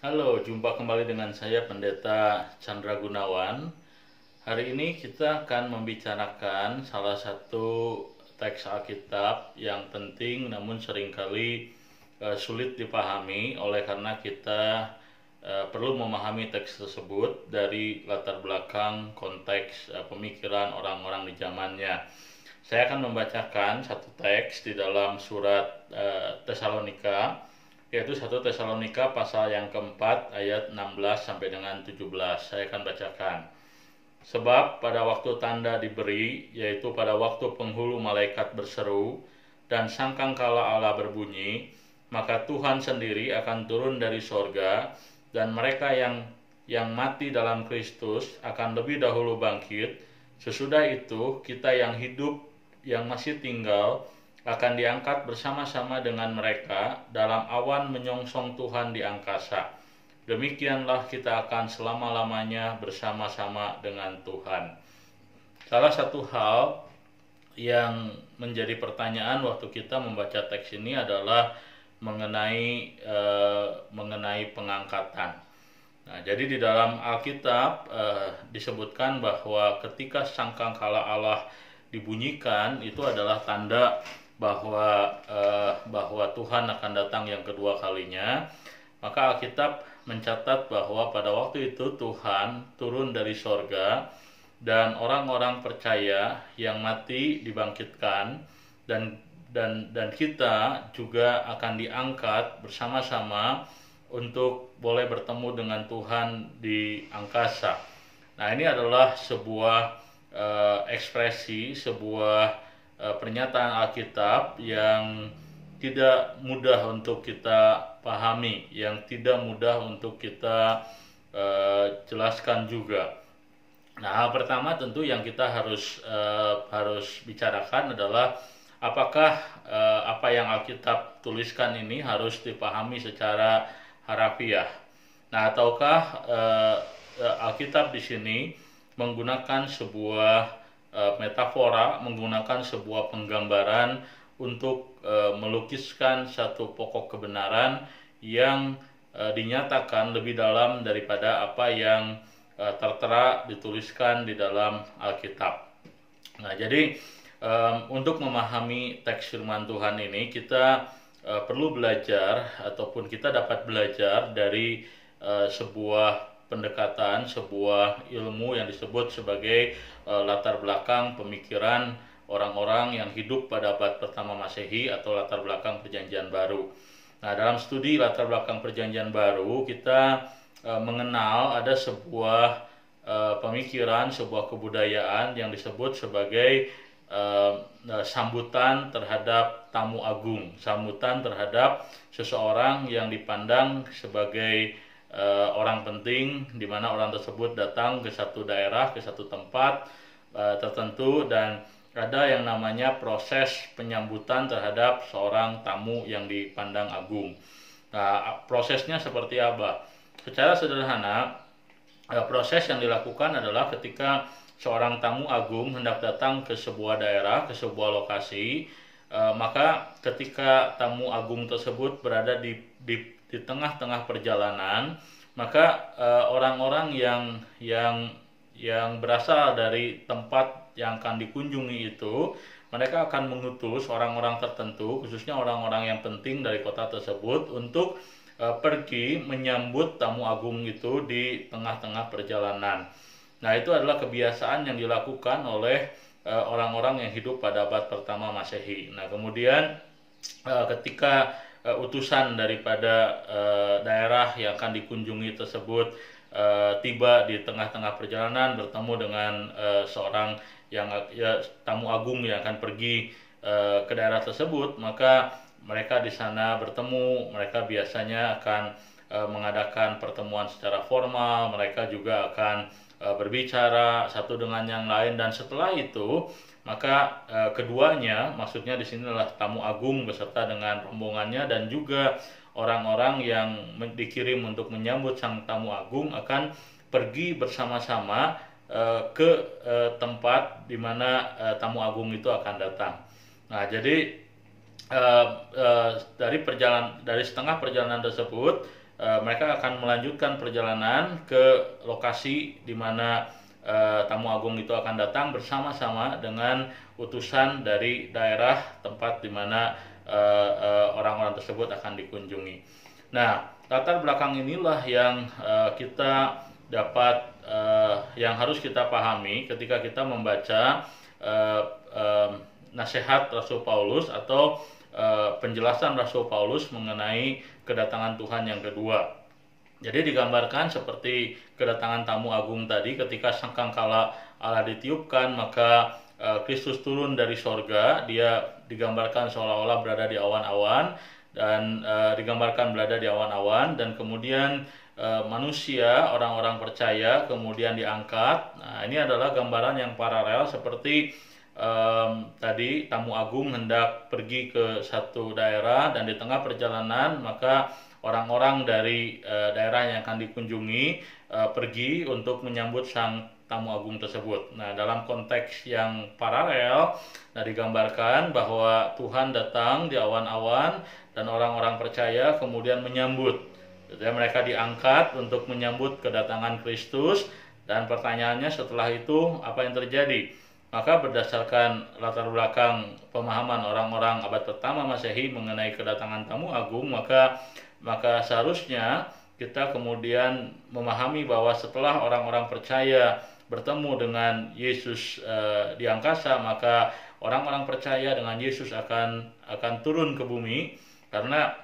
Halo, jumpa kembali dengan saya Pendeta Chandra Gunawan. Hari ini kita akan membicarakan salah satu teks Alkitab yang penting namun seringkali sulit dipahami oleh karena kita perlu memahami teks tersebut dari latar belakang konteks pemikiran orang-orang di zamannya. Saya akan membacakan satu teks di dalam surat Tesalonika, yaitu 1 Tesalonika pasal yang keempat ayat 16 sampai dengan 17. Saya akan bacakan. Sebab pada waktu tanda diberi, yaitu pada waktu penghulu malaikat berseru dan sangkakala Allah berbunyi, maka Tuhan sendiri akan turun dari sorga, dan mereka yang mati dalam Kristus akan lebih dahulu bangkit. Sesudah itu kita yang hidup, yang masih tinggal, akan diangkat bersama-sama dengan mereka dalam awan menyongsong Tuhan di angkasa. Demikianlah kita akan selama-lamanya bersama-sama dengan Tuhan. Salah satu hal yang menjadi pertanyaan waktu kita membaca teks ini adalah mengenai pengangkatan. Nah, jadi di dalam Alkitab disebutkan bahwa ketika sangkakala Allah dibunyikan, itu adalah tanda bahwa Tuhan akan datang yang kedua kalinya. Maka Alkitab mencatat bahwa pada waktu itu Tuhan turun dari sorga dan orang-orang percaya yang mati dibangkitkan, dan kita juga akan diangkat bersama-sama untuk boleh bertemu dengan Tuhan di angkasa. Nah, ini adalah sebuah ekspresi, sebuah pernyataan Alkitab yang tidak mudah untuk kita pahami, yang tidak mudah untuk kita jelaskan juga. Nah, hal pertama tentu yang kita harus bicarakan adalah apakah apa yang Alkitab tuliskan ini harus dipahami secara harafiah. Nah, ataukah Alkitab di sini menggunakan sebuah metafora, menggunakan sebuah penggambaran untuk melukiskan satu pokok kebenaran yang dinyatakan lebih dalam daripada apa yang tertera dituliskan di dalam Alkitab. Nah, jadi untuk memahami teks firman Tuhan ini, kita perlu belajar ataupun kita dapat belajar dari sebuah pendekatan, sebuah ilmu yang disebut sebagai latar belakang pemikiran orang-orang yang hidup pada abad pertama Masehi atau latar belakang Perjanjian Baru. Nah, dalam studi latar belakang Perjanjian Baru, kita mengenal ada sebuah pemikiran, sebuah kebudayaan yang disebut sebagai sambutan terhadap tamu agung, sambutan terhadap seseorang yang dipandang sebagai orang penting, di mana orang tersebut datang ke satu daerah, ke satu tempat tertentu, dan ada yang namanya proses penyambutan terhadap seorang tamu yang dipandang agung. Nah, prosesnya seperti apa? Secara sederhana, proses yang dilakukan adalah ketika seorang tamu agung hendak datang ke sebuah daerah, ke sebuah lokasi, maka ketika tamu agung tersebut berada di tengah-tengah perjalanan, maka orang-orang yang berasal dari tempat yang akan dikunjungi itu, mereka akan mengutus orang-orang tertentu, khususnya orang-orang yang penting dari kota tersebut, untuk pergi menyambut tamu agung itu di tengah-tengah perjalanan. Nah, itu adalah kebiasaan yang dilakukan oleh orang-orang yang hidup pada abad pertama Masehi. Nah, kemudian ketika utusan daripada daerah yang akan dikunjungi tersebut tiba di tengah-tengah perjalanan, bertemu dengan seorang tamu agung yang akan pergi ke daerah tersebut, maka mereka di sana bertemu. Mereka biasanya akan mengadakan pertemuan secara formal, mereka juga akan berbicara satu dengan yang lain, dan setelah itu maka keduanya, maksudnya di sini adalah tamu agung beserta dengan rombongannya dan juga orang-orang yang dikirim untuk menyambut sang tamu agung, akan pergi bersama-sama ke tempat di mana tamu agung itu akan datang. Nah, jadi dari setengah perjalanan tersebut mereka akan melanjutkan perjalanan ke lokasi di mana tamu agung itu akan datang bersama-sama dengan utusan dari daerah tempat di mana orang-orang tersebut akan dikunjungi. Nah, latar belakang inilah yang kita dapat yang harus kita pahami ketika kita membaca nasihat Rasul Paulus atau penjelasan Rasul Paulus mengenai kedatangan Tuhan yang kedua. Jadi digambarkan seperti kedatangan tamu agung tadi, ketika sangkakala Allah ditiupkan, maka Kristus turun dari sorga. Dia digambarkan seolah-olah berada di awan-awan, dan digambarkan berada di awan-awan, dan kemudian manusia, orang-orang percaya kemudian diangkat. Nah, ini adalah gambaran yang paralel seperti tadi tamu agung hendak pergi ke satu daerah, dan di tengah perjalanan maka orang-orang dari daerah yang akan dikunjungi pergi untuk menyambut sang tamu agung tersebut. Nah, dalam konteks yang paralel, digambarkan bahwa Tuhan datang di awan-awan dan orang-orang percaya kemudian menyambut. Jadi mereka diangkat untuk menyambut kedatangan Kristus, dan pertanyaannya setelah itu apa yang terjadi? Maka berdasarkan latar belakang pemahaman orang-orang abad pertama Masehi mengenai kedatangan tamu agung, maka seharusnya kita kemudian memahami bahwa setelah orang-orang percaya bertemu dengan Yesus di angkasa, maka orang-orang percaya dengan Yesus akan turun ke bumi, karena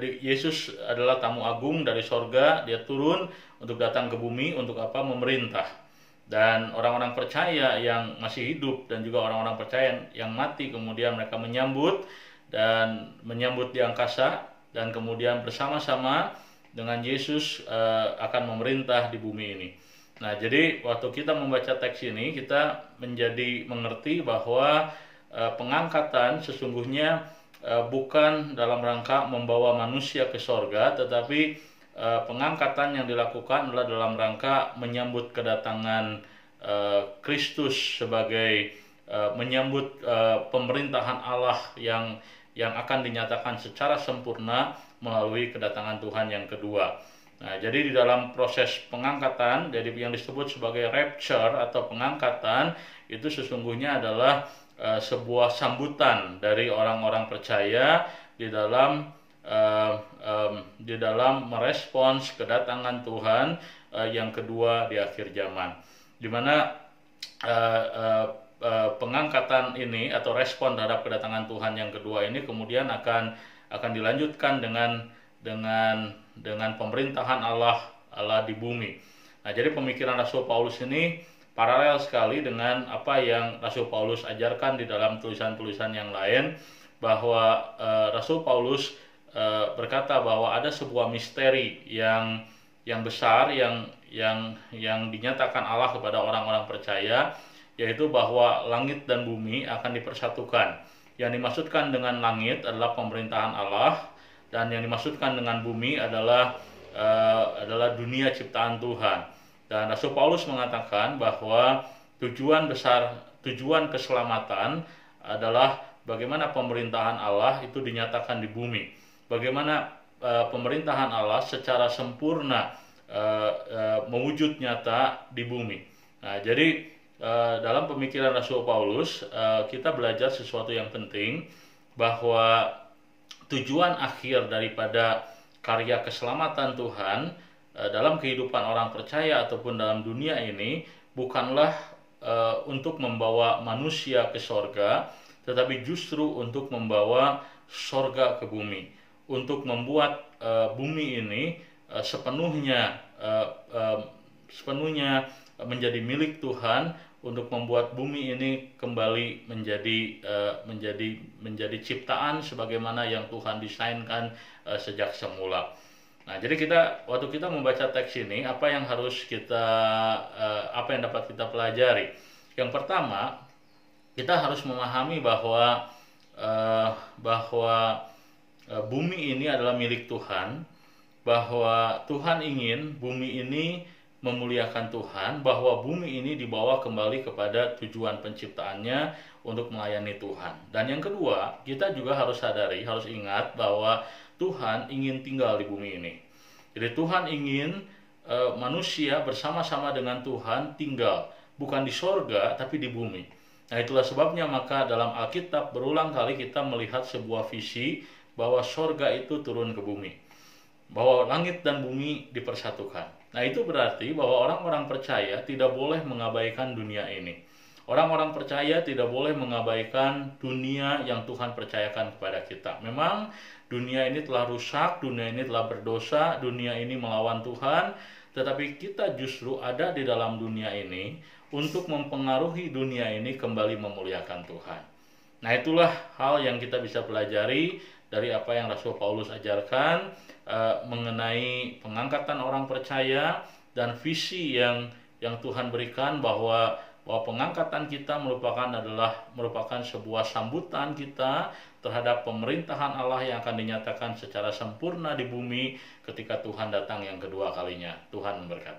Yesus adalah tamu agung dari sorga. Dia turun untuk datang ke bumi untuk apa? Memerintah. Dan orang-orang percaya yang masih hidup dan juga orang-orang percaya yang mati, kemudian mereka menyambut di angkasa, dan kemudian bersama-sama dengan Yesus akan memerintah di bumi ini. Nah, jadi waktu kita membaca teks ini, kita menjadi mengerti bahwa pengangkatan sesungguhnya bukan dalam rangka membawa manusia ke sorga, tetapi pengangkatan yang dilakukan adalah dalam rangka menyambut kedatangan Kristus sebagai menyambut pemerintahan Allah yang akan dinyatakan secara sempurna melalui kedatangan Tuhan yang kedua. Nah, jadi di dalam proses pengangkatan, jadi yang disebut sebagai rapture atau pengangkatan, itu sesungguhnya adalah sebuah sambutan dari orang-orang percaya di dalam merespons kedatangan Tuhan yang kedua di akhir zaman, di mana pengangkatan ini atau respon terhadap kedatangan Tuhan yang kedua ini kemudian akan dilanjutkan dengan pemerintahan Allah di bumi. Nah, jadi pemikiran Rasul Paulus ini paralel sekali dengan apa yang Rasul Paulus ajarkan di dalam tulisan-tulisan yang lain, bahwa Rasul Paulus berkata bahwa ada sebuah misteri yang besar yang dinyatakan Allah kepada orang-orang percaya, yaitu bahwa langit dan bumi akan dipersatukan. Yang dimaksudkan dengan langit adalah pemerintahan Allah, dan yang dimaksudkan dengan bumi adalah dunia ciptaan Tuhan. Dan Rasul Paulus mengatakan bahwa tujuan keselamatan adalah bagaimana pemerintahan Allah itu dinyatakan di bumi. Bagaimana pemerintahan Allah secara sempurna mewujud nyata di bumi. Nah, jadi dalam pemikiran Rasul Paulus kita belajar sesuatu yang penting, bahwa tujuan akhir daripada karya keselamatan Tuhan dalam kehidupan orang percaya ataupun dalam dunia ini bukanlah untuk membawa manusia ke sorga, tetapi justru untuk membawa sorga ke bumi, untuk membuat bumi ini sepenuhnya menjadi milik Tuhan, untuk membuat bumi ini kembali menjadi ciptaan sebagaimana yang Tuhan desainkan sejak semula. Nah, jadi waktu kita membaca teks ini, apa yang dapat kita pelajari? Yang pertama, kita harus memahami bahwa bumi ini adalah milik Tuhan, bahwa Tuhan ingin bumi ini memuliakan Tuhan, bahwa bumi ini dibawa kembali kepada tujuan penciptaannya untuk melayani Tuhan. Dan yang kedua, kita juga harus ingat bahwa Tuhan ingin tinggal di bumi ini. Jadi Tuhan ingin manusia bersama-sama dengan Tuhan tinggal, bukan di sorga tapi di bumi. Nah, itulah sebabnya maka dalam Alkitab berulang kali kita melihat sebuah visi bahwa sorga itu turun ke bumi, bahwa langit dan bumi dipersatukan. Nah, itu berarti bahwa orang-orang percaya tidak boleh mengabaikan dunia ini. Orang-orang percaya tidak boleh mengabaikan dunia yang Tuhan percayakan kepada kita. Memang dunia ini telah rusak, dunia ini telah berdosa, dunia ini melawan Tuhan, tetapi kita justru ada di dalam dunia ini untuk mempengaruhi dunia ini kembali memuliakan Tuhan. Nah, itulah hal yang kita bisa pelajari dari apa yang Rasul Paulus ajarkan mengenai pengangkatan orang percaya dan visi yang Tuhan berikan bahwa pengangkatan kita merupakan sebuah sambutan kita terhadap pemerintahan Allah yang akan dinyatakan secara sempurna di bumi ketika Tuhan datang yang kedua kalinya. Tuhan memberkati.